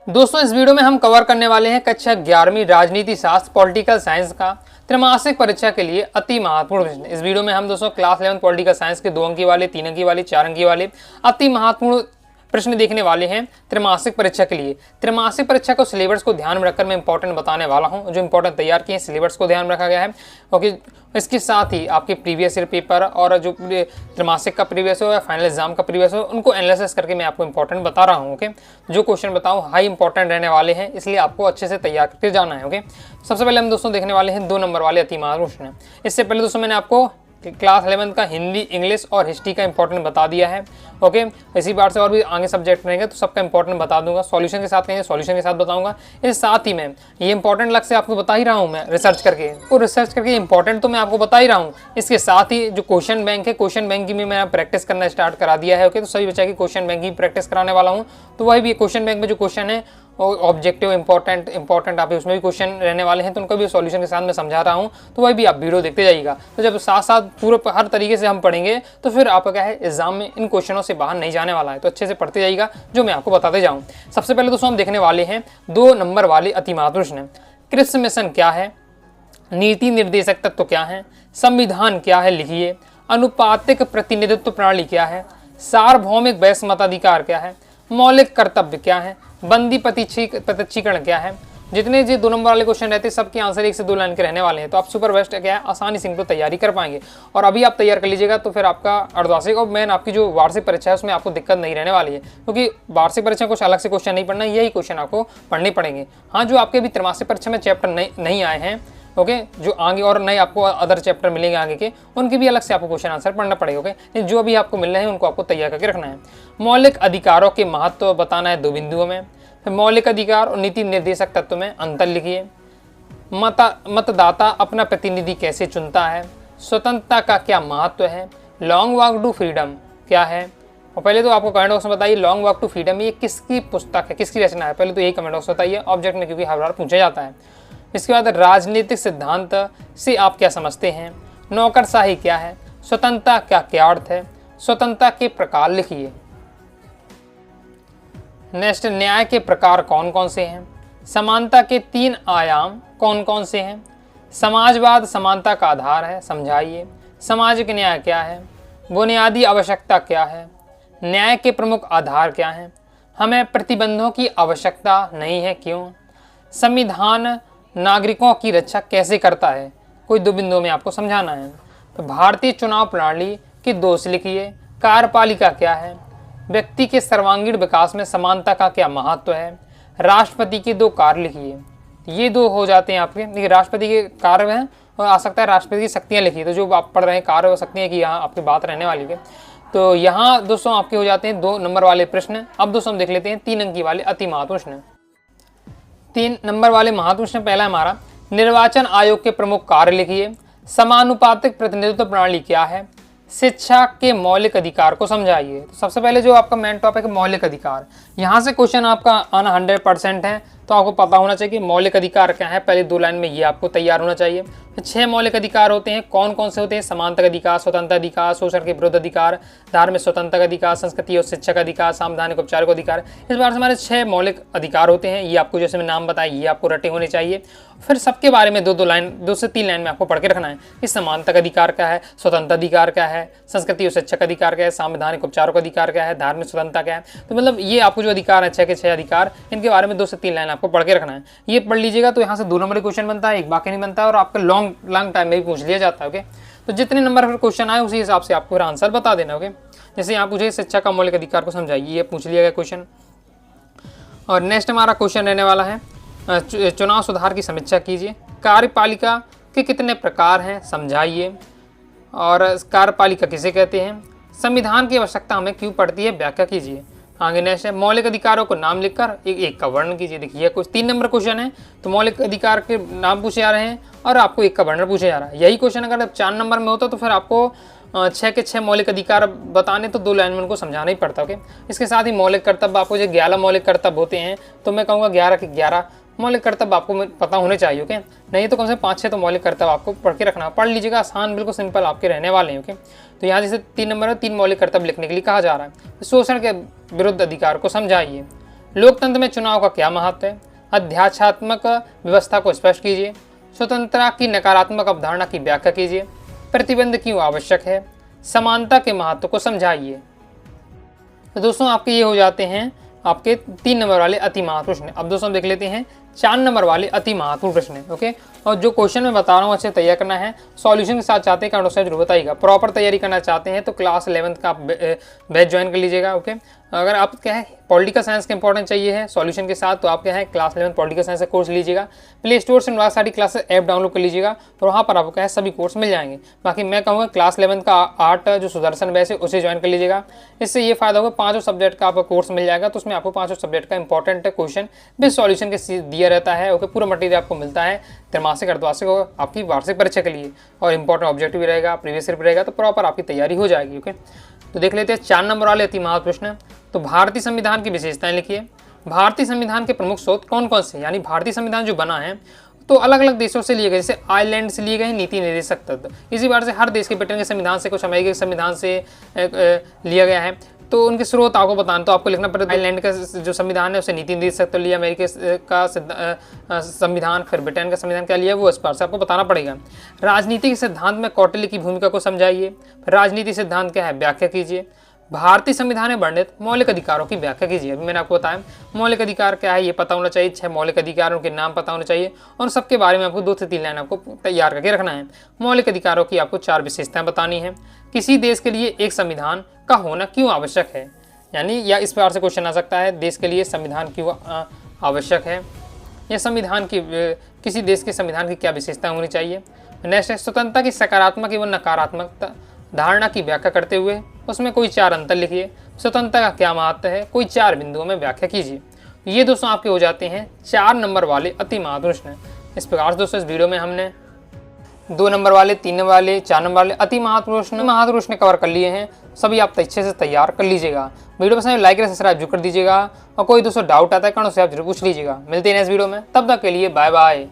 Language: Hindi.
दोस्तों इस वीडियो में हम कवर करने वाले हैं कक्षा 11वीं राजनीति शास्त्र पॉलिटिकल साइंस का त्रैमासिक परीक्षा के लिए अति महत्वपूर्ण प्रश्न। इस वीडियो में हम दोस्तों क्लास 11 पॉलिटिकल साइंस के 2 अंकी वाले, 3 अंकी वाले, 4 अंकी वाले अति महत्वपूर्ण प्रश्न देखने वाले हैं त्रैमासिक परीक्षा के लिए। त्रैमासिक परीक्षा को सिलेबस को ध्यान में रखकर मैं इंपॉर्टेंट बताने वाला हूं। जो इंपॉर्टेंट तैयार किए हैं सिलेबस को ध्यान में रखा गया है। ओके, इसके साथ ही आपके प्रीवियस ईयर पेपर और जो त्रैमासिक का प्रीवियस हो या फाइनल एग्जाम का प्रीवियस हो, उनको एनालिसिस करके मैं आपको इंपॉर्टेंट बता रहा हूँ। ओके, जो क्वेश्चन बताऊँ हाई इंपॉर्टेंट रहने वाले हैं, इसलिए आपको अच्छे से तैयार करके जाना है। ओके, सबसे पहले हम दोस्तों देखने वाले हैं 2 नंबर वाले अति महत्वपूर्ण प्रश्न। इससे पहले दोस्तों मैंने आपको क्लास 11 का हिंदी, इंग्लिश और हिस्ट्री का इंपॉर्टेंट बता दिया है। ओके, इसी बार से और भी आगे सब्जेक्ट रहेंगे तो सबका इंपॉर्टेंट बता दूंगा। सॉल्यूशन के साथ कहेंगे सॉल्यूशन के साथ बताऊंगा। इसके साथ ही मैं ये इंपॉर्टेंट लग से आपको बता ही रहा हूँ, मैं रिसर्च करके इंपॉर्टेंट तो मैं आपको बता ही रहा हूँ। इसके साथ ही जो क्वेश्चन बैंक है, क्वेश्चन बैंक की भी मैंने प्रैक्टिस करना स्टार्ट करा दिया है। ओके, तो सभी बच्चा की क्वेश्चन बैंक की प्रैक्टिस कराने वाला हूँ। तो वही भी क्वेश्चन बैंक में जो क्वेश्चन है ऑब्जेक्टिव इंपॉर्टेंट आप उसमें भी क्वेश्चन रहने वाले हैं, तो उनको भी सॉल्यूशन के साथ मैं समझा रहा हूं। तो वही भी आप वीडियो देखते जाइएगा। तो जब साथ साथ पूरे हर तरीके से हम पढ़ेंगे तो फिर आपका क्या है, एग्जाम में इन क्वेश्चनों से बाहर नहीं जाने वाला है। तो अच्छे से पढ़ते जाइएगा जो मैं आपको बताते जाऊँ। सबसे पहले दोस्तों हम देखने वाले हैं 2 नंबर वाले अति महत्वपूर्ण प्रश्न। कृषि मिशन क्या है, नीति निर्देशक तत्व क्या है, संविधान क्या है लिखिए, अनुपातिक प्रतिनिधित्व प्रणाली क्या है, सार्वभौमिक वैश्य मताधिकार क्या है, मौलिक कर्तव्य क्या है, बंदी प्रत्यक्षीकरण क्या है। जितने जो 2 नंबर वाले क्वेश्चन रहते हैं सबके आंसर 1 से 2 लाइन के रहने वाले हैं। तो आप सुपर बेस्ट क्या है, आसानी से इनको तैयारी कर पाएंगे। और अभी आप तैयार कर लीजिएगा तो फिर आपका अर्धवार्षिक और मेन आपकी जो वार्षिक परीक्षा है उसमें आपको दिक्कत नहीं रहने वाली है, क्योंकि वार्षिक परीक्षा कुछ अलग से क्वेश्चन नहीं पढ़ना, यही क्वेश्चन आपको पढ़ने पड़ेंगे। हाँ, जो आपके अभी त्रैमासिक परीक्षा में चैप्टर नहीं आए हैं, ओके, जो आगे और नए आपको अदर चैप्टर मिलेंगे आगे के, उनके भी अलग से आपको क्वेश्चन आंसर पढ़ना पड़ेगा। ओके, जो भी आपको मिल रहे हैं उनको आपको तैयार करके रखना है। मौलिक अधिकारों के महत्व बताना है 2 बिंदुओं में। फिर मौलिक अधिकार और नीति निर्देशक तत्व में अंतर लिखिए। मतदाता अपना प्रतिनिधि कैसे चुनता है, स्वतंत्रता का क्या महत्व है, लॉन्ग वॉक टू फ्रीडम क्या है। और पहले तो आपको कमेंट बॉक्स में बताइए लॉन्ग वॉक टू फ्रीडम ये किसकी पुस्तक है, किसकी रचना है। पहले तो यही कमेंट बॉक्स बताइए ऑब्जेक्ट में, क्योंकि हर बार पूछा जाता है। इसके बाद राजनीतिक सिद्धांत से आप क्या समझते हैं, नौकरशाही क्या है, स्वतंत्रता का क्या अर्थ है, स्वतंत्रता के प्रकार लिखिए। नेक्स्ट, न्याय के प्रकार कौन कौन से हैं, समानता के 3 आयाम कौन कौन से हैं, समाजवाद समानता का आधार है समझाइए, सामाजिक न्याय क्या है, बुनियादी आवश्यकता क्या है, न्याय के प्रमुख आधार क्या हैं, हमें प्रतिबंधों की आवश्यकता नहीं है क्यों, संविधान नागरिकों की रक्षा कैसे करता है, कोई 2 बिंदुओं में आपको समझाना है। तो भारतीय चुनाव प्रणाली के दोष लिखिए, कार्यपालिका क्या है, व्यक्ति के सर्वांगीण विकास में समानता का क्या महत्व है, राष्ट्रपति के 2 कार्य लिखिए। ये 2 हो जाते हैं आपके। देखिए राष्ट्रपति के कार्य हैं और आ सकता है राष्ट्रपति की शक्तियाँ लिखिए। तो जो आप पढ़ रहे हैं कार्य हो सकती है कि यहाँ आपकी बात रहने वाली है। तो यहाँ दोस्तों आपके हो जाते हैं 2 नंबर वाले प्रश्न। अब दोस्तों हम देख लेते हैं 3 अंकी वाले अति महत्वपूर्ण प्रश्न। 3 नंबर वाले महत्वपूर्ण पहला हमारा, निर्वाचन आयोग के प्रमुख कार्य लिखिए, समानुपातिक प्रतिनिधित्व प्रणाली क्या है, शिक्षा के मौलिक अधिकार को समझाइए। तो सबसे पहले जो आपका मेन टॉपिक है मौलिक अधिकार, यहाँ से क्वेश्चन आपका आना 100% है। तो आपको पता होना चाहिए कि मौलिक अधिकार क्या है, पहले 2 लाइन में ये आपको तैयार होना चाहिए। 6 मौलिक अधिकार होते हैं, कौन कौन से होते हैं, समानता का अधिकार, स्वतंत्र अधिकार, शोषण के विरुद्ध अधिकार, धार्मिक स्वतंत्रता का अधिकार, संस्कृति और शिक्षा का अधिकार, संवैधानिक औपचारिक अधिकार। इस बार से हमारे 6 मौलिक अधिकार होते हैं। ये आपको जैसे मैं नाम बताया ये आपको रटे होने चाहिए। फिर सबके बारे में 2 से 3 लाइन में आपको पढ़ के रखना है कि समानता का अधिकार क्या है, स्वतंत्र अधिकार क्या है, संस्कृति और शिक्षा का अधिकार क्या है, संवैधानिक औपचारिक अधिकार क्या है, धार्मिक स्वतंत्रता क्या है। तो मतलब ये आपको जो अधिकार है 6 के 6 अधिकार, इनके बारे में 2 से 3 लाइन आपको पढ़ के रखना है। ये पढ़ लीजिएगा तो यहाँ से 2 नंबर क्वेश्चन बनता है, एक बाकी नहीं बनता है, और आपका लॉन्ग टाइम में भी पूछ लिया जाता है। ओके, तो जितने नंबर पर क्वेश्चन आए उसी हिसाब से आपको फिर आंसर बता देना। ओके, जैसे यहाँ पूछे शिक्षा का मौलिक अधिकार को समझाइए, ये पूछ लिया गया क्वेश्चन। और नेक्स्ट हमारा क्वेश्चन रहने वाला है चुनाव सुधार की समीक्षा कीजिए, कार्यपालिका के कितने प्रकार हैं समझाइए, और कार्यपालिका किसे कहते हैं, संविधान की आवश्यकता हमें क्यों पड़ती है व्याख्या कीजिए। आगे नेक्स्ट है मौलिक अधिकारों को नाम लिखकर एक का वर्णन कीजिए। देखिए कुछ 3 नंबर क्वेश्चन है, तो मौलिक अधिकार के नाम पूछे जा रहे हैं और आपको एक का वर्णन पूछे जा रहा है। यही क्वेश्चन अगर 4 नंबर में होता तो फिर आपको 6 के 6 मौलिक अधिकार बताने तो 2 लाइन में उनको समझाना ही पड़ता। ओके, इसके साथ ही मौलिक कर्तव्य, आपको जो 11 मौलिक कर्तव्य होते हैं तो मैं कहूँगा 11 के 11 मौलिक कर्तव्य आपको पता होने चाहिए। ओके, नहीं तो कम से कम 5-6 तो मौलिक कर्तव्य आपको पढ़ के रखना, पढ़ लीजिएगा, आसान बिल्कुल सिंपल आपके रहने वाले हैं। ओके, तो यहाँ जैसे 3 नंबर में 3 मौलिक कर्तव्य लिखने के लिए कहा जा रहा है। शोषण के विरुद्ध अधिकार को समझाइए, लोकतंत्र में चुनाव का क्या महत्व है? अध्यात्मात्मक व्यवस्था को स्पष्ट कीजिए। स्वतंत्रता की नकारात्मक अवधारणा की व्याख्या कीजिए। प्रतिबंध क्यों आवश्यक है? समानता के महत्व को समझाइए। तो दोस्तों आपके ये हो जाते हैं आपके 3 नंबर वाले अति महत्वपूर्ण प्रश्न। अब दोस्तों देख लेते हैं 4 नंबर वाले अति महत्वपूर्ण प्रश्न। ओके, और जो क्वेश्चन मैं बता रहा हूँ अच्छे तैयार करना है। सॉल्यूशन के साथ चाहते हैं कमेंट बॉक्स में जरूर बताइएगा। प्रॉपर तैयारी करना चाहते हैं तो क्लास 11th का आप बैच ज्वाइन कर लीजिएगा। ओके, अगर आप क्या है पॉलिटिकल साइंस का इंपॉर्टेंट चाहिए है सॉल्यूशन के साथ, तो आप क्या है क्लास 11 पॉलिटिकल साइंस का कोर्स लीजिएगा। प्ले स्टोर से अनुराग सारी क्लासेस ऐप डाउनलोड कर लीजिएगा और वहाँ पर आपको क्या है सभी कोर्स मिल जाएंगे। बाकी मैं कहूँगा क्लास 11 का आर्ट जो सुदर्शन बैच है उसे ज्वाइन कर लीजिएगा। इससे ये फायदा होगा 5 सब्जेक्ट का आपका कोर्स मिल जाएगा, तो उसमें आपको 5 सब्जेक्ट का इंपॉर्टेंट क्वेश्चन भी सॉल्यूशन के दिया रहता है। ओके, पूरा मटेरियल आपको मिलता है त्रैमासिक अर्धवार्षिक और आपकी वार्षिक परीक्षा के लिए, और इंपॉर्टेंट ऑब्जेक्टिव भी रहेगा, प्रीवियस ईयर भी रहेगा, तो प्रॉपर आपकी तैयारी हो जाएगी। ओके, तो देख लेते हैं 4 नंबर वाले अति महत्वपूर्ण प्रश्न। तो भारतीय संविधान की विशेषताएं लिखिए। भारतीय संविधान के प्रमुख स्रोत कौन कौन से, यानी भारतीय संविधान जो बना है तो अलग अलग देशों से लिए गए, जैसे आयरलैंड से लिए गए नीति निर्देशक तत्व। इसी बार से हर देश के ब्रिटेन के संविधान से, कुछ अमेरिका के संविधान से लिया गया है। तो उनके स्रोत आपको बताना, तो आपको लिखना पड़ेगा आयरलैंड का जो संविधान है उसे नीति निर्देशक तो लिया, अमेरिका का संविधान, फिर ब्रिटेन का संविधान क्या लिया वो इस बार से आपको बताना पड़ेगा। राजनीतिक सिद्धांत में कौटिल्य की भूमिका को समझाइए। राजनीतिक सिद्धांत क्या है व्याख्या कीजिए। भारतीय संविधान में वर्णित मौलिक अधिकारों की व्याख्या कीजिए। अभी मैंने आपको बताया मौलिक अधिकार क्या है ये पता होना चाहिए, 6 मौलिक अधिकार उनके नाम पता होने चाहिए, और सबके बारे में आपको 2 से 3 लाइन आपको तैयार करके रखना है। मौलिक अधिकारों की आपको 4 विशेषताएं बतानी है। किसी देश के लिए एक संविधान का होना क्यों आवश्यक है, यानी या इस प्रकार से क्वेश्चन आ सकता है, देश के लिए संविधान क्यों आवश्यक है, या संविधान की किसी देश के संविधान की क्या विशेषता होनी चाहिए। नेक्स्ट है स्वतंत्रता की सकारात्मक एवं नकारात्मक धारणा की व्याख्या करते हुए उसमें कोई 4 अंतर लिखिए। स्वतंत्रता का क्या महत्व है, कोई 4 बिंदुओं में व्याख्या कीजिए। ये दोस्तों आपके हो जाते हैं 4 नंबर वाले अति महत्वपूर्ण प्रश्न। इस प्रकार से दोस्तों इस वीडियो में हमने 2 नंबर वाले, 3 नंबर वाले, 4 नंबर वाले अति महत्वपूर्ण प्रश्न कवर कर लिए हैं। सभी आप अच्छे से तैयार कर लीजिएगा। वीडियो पसंद लाइक और सब्सक्राइब जरूर कर दीजिएगा, और कोई दोस्तों डाउट आता है कौन से आप जरूर पूछ लीजिएगा। मिलते हैं नेक्स्ट वीडियो में, तब तक के लिए बाय बाय।